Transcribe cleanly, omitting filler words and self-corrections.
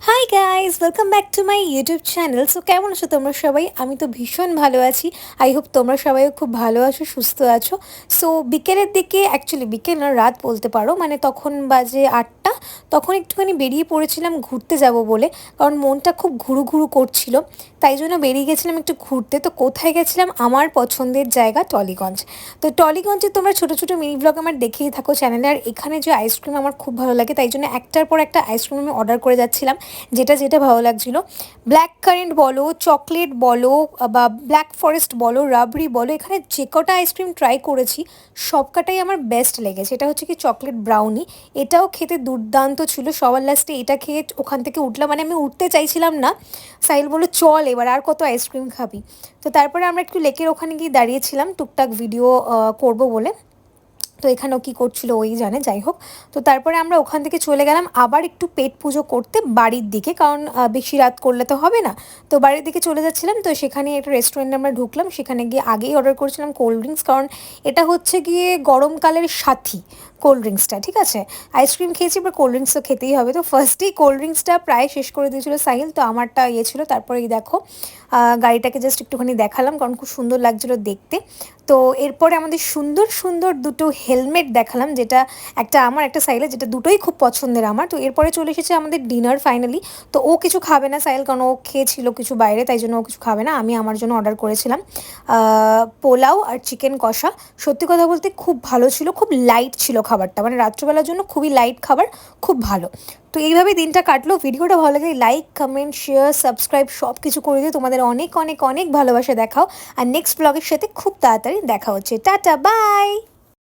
Hi guys, welcome back to my YouTube channel. So কেমন আছো তোমরা সবাই? আমি তো ভীষণ ভালো আছি। আই হোপ তোমরা সবাইও খুব ভালো আছো, সুস্থ আছো। সো বিকেলের দিকে, অ্যাকচুয়ালি বিকেল না, রাত বলতে পারো, মানে তখন বাজে 8টা। তখন একটুখানি বেরিয়ে পড়েছিলাম ঘুরতে যাব বলে, কারণ মনটা খুব ঘুরু ঘুরু করছিল। তাই জন্য বেরিয়ে গেছিলাম একটু ঘুরতে। তো কোথায় গেছিলাম? আমার পছন্দের জায়গা টলিগঞ্জ। তো টলিগঞ্জে তোমরা ছোটো ছোটো মিনি ব্লগ আমার দেখেই থাকো চ্যানেলে। আর এখানে যে আইসক্রিম আমার খুব ভালো লাগে, তাই জন্য একটার পর একটা আইসক্রিম আমি অর্ডার করে যাচ্ছিলাম, যেটা যেটা ভালো লাগছিলো। ব্ল্যাক কারেন্ট বলো, চকলেট বলো, বা ব্ল্যাক ফরেস্ট বলো, রাবড়ি বলো, এখানে যে কটা আইসক্রিম ট্রাই করেছি সব কটাই আমার বেস্ট লেগেছে। এটা হচ্ছে কি চকলেট ব্রাউনি, এটাও খেতে দুর্দান্ত ছিল। সবার লাস্টে এটা খেয়ে ওখান থেকে উঠলাম, মানে আমি উঠতে চাইছিলাম না। সাহিল বললো চল এবার, আর কত আইসক্রিম খাবি। তো তারপরে আমরা একটু লেকের ওখানে গিয়ে দাঁড়িয়েছিলাম টুকটাক ভিডিও করব বলে। তো এখানেও কী করছিল ওই জানে, যাই হোক। তো তারপরে আমরা ওখান থেকে চলে গেলাম আবার একটু পেট পুজো করতে বাড়ির দিকে, কারণ বেশি রাত করলে তো হবে না। তো বাড়ির দিকে চলে যাচ্ছিলাম, তো সেখানে একটা রেস্টুরেন্টে আমরা ঢুকলাম। সেখানে গিয়ে আগেই অর্ডার করেছিলাম কোল্ড ড্রিঙ্কস, কারণ এটা হচ্ছে গিয়ে গরমকালের সাথী কোল্ড ড্রিঙ্কসটা, ঠিক আছে। আইসক্রিম খেয়েছি, এবার কোল্ড ড্রিঙ্কস তো খেতেই হবে। তো ফার্স্টেই কোল্ড ড্রিঙ্কসটা প্রায় শেষ করে দিয়েছিল সাহিল, তো আমারটা ইয়ে ছিল। তারপরে এই দেখো গাড়িটাকে জাস্ট একটুখানি দেখালাম, কারণ খুব সুন্দর লাগছিলো দেখতে। তো এরপরে আমাদের সুন্দর সুন্দর দুটো হেলমেট দেখালাম, যেটা একটা আমার, একটা সাইলের, যেটা দুটোই খুব পছন্দের আমার। তো এরপরে চলে এসেছে আমাদের ডিনার ফাইনালি। তো ও কিছু খাবে না সাইল, কারণ ও খেয়েছিল কিছু বাইরে, তাই জন্য ও কিছু খাবে না। আমি আমার জন্য অর্ডার করেছিলাম পোলাও আর চিকেন কষা। সত্যি কথা বলতে খুব ভালো ছিল, খুব লাইট ছিল খাবারটা, মানে রাত্রবেলার জন্য খুবই লাইট খাবার, খুব ভালো। তো এইভাবে দিনটা কাটলো। ভিডিওটা ভালো লাগে লাইক, কমেন্ট, শেয়ার, সাবস্ক্রাইব সব কিছু করে দিয়ে তোমাদের অনেক অনেক অনেক ভালোবাসা দেখাও। আর নেক্সট ব্লগের সাথে খুব তাড়াতাড়ি দেখা হচ্ছে। Tata, by.